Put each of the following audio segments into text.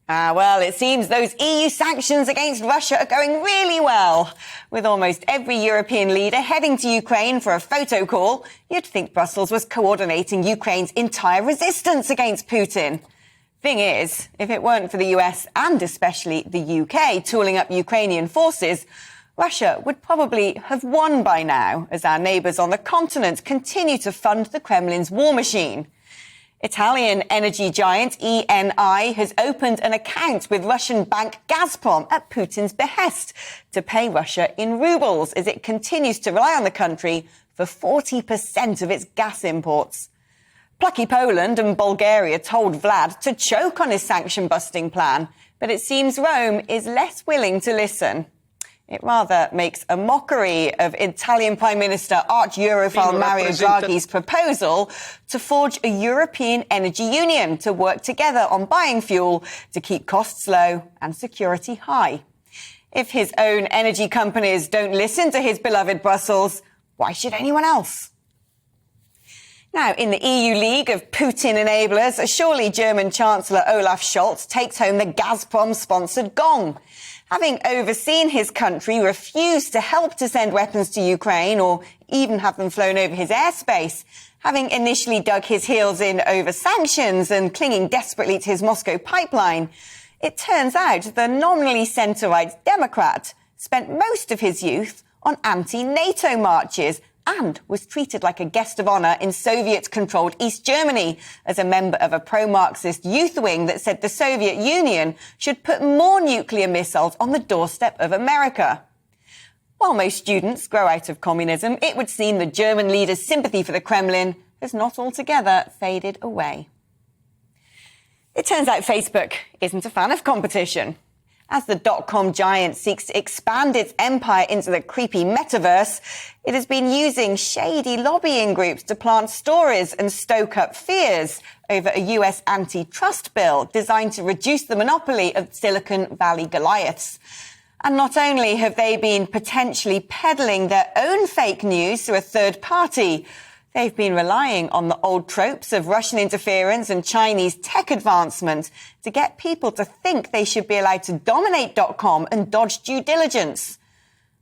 Well, it seems those EU sanctions against Russia are going really well. With almost every European leader heading to Ukraine for a photo call, you'd think Brussels was coordinating Ukraine's entire resistance against Putin. Thing is, if it weren't for the US and especially the UK tooling up Ukrainian forces, Russia would probably have won by now, as our neighbours on the continent continue to fund the Kremlin's war machine. Italian energy giant Eni has opened an account with Russian bank Gazprom at Putin's behest to pay Russia in rubles as it continues to rely on the country for 40% of its gas imports. Plucky Poland and Bulgaria told Vlad to choke on his sanction-busting plan, but it seems Rome is less willing to listen. It rather makes a mockery of Italian Prime Minister arch-Europhile Mario Draghi's proposal to forge a European energy union to work together on buying fuel to keep costs low and security high. If his own energy companies don't listen to his beloved Brussels, why should anyone else? Now, in the EU League of Putin enablers, surely German Chancellor Olaf Scholz takes home the Gazprom-sponsored gong. Having overseen his country refuse to help to send weapons to Ukraine or even have them flown over his airspace, having initially dug his heels in over sanctions and clinging desperately to his Moscow pipeline, it turns out the nominally centre-right Democrat spent most of his youth on anti-NATO marches and was treated like a guest of honour in Soviet-controlled East Germany as a member of a pro-Marxist youth wing that said the Soviet Union should put more nuclear missiles on the doorstep of America. While most students grow out of communism, it would seem the German leader's sympathy for the Kremlin has not altogether faded away. It turns out Facebook isn't a fan of competition. As the dot-com giant seeks to expand its empire into the creepy metaverse, it has been using shady lobbying groups to plant stories and stoke up fears over a US antitrust bill designed to reduce the monopoly of Silicon Valley Goliaths. And not only have they been potentially peddling their own fake news through a third party, they've been relying on the old tropes of Russian interference and Chinese tech advancement to get people to think they should be allowed to dominate .com and dodge due diligence.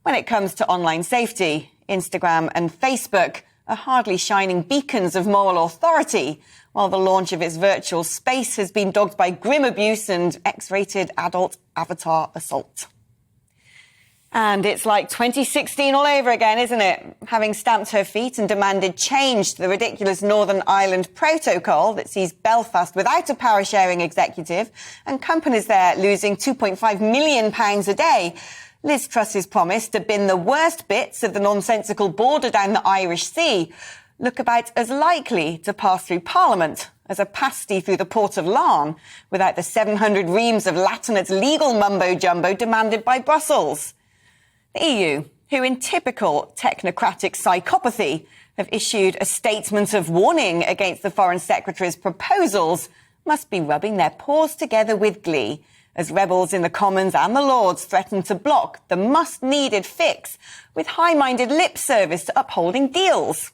When it comes to online safety, Instagram and Facebook are hardly shining beacons of moral authority, while the launch of its virtual space has been dogged by grim abuse and X-rated adult avatar assault. And it's like 2016 all over again, isn't it? Having stamped her feet and demanded change to the ridiculous Northern Ireland Protocol that sees Belfast without a power-sharing executive and companies there losing £2.5 million a day, Liz Truss's promise to bin the worst bits of the nonsensical border down the Irish Sea look about as likely to pass through Parliament as a pasty through the Port of Larne without the 700 reams of Latinate legal mumbo-jumbo demanded by Brussels. The EU, who in typical technocratic psychopathy have issued a statement of warning against the Foreign Secretary's proposals, must be rubbing their paws together with glee as rebels in the Commons and the Lords threaten to block the much-needed fix with high-minded lip service to upholding deals.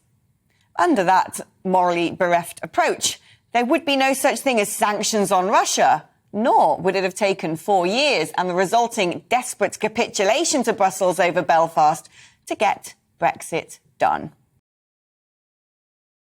Under that morally bereft approach, there would be no such thing as sanctions on Russia, nor would it have taken 4 years and the resulting desperate capitulation to Brussels over Belfast to get Brexit done.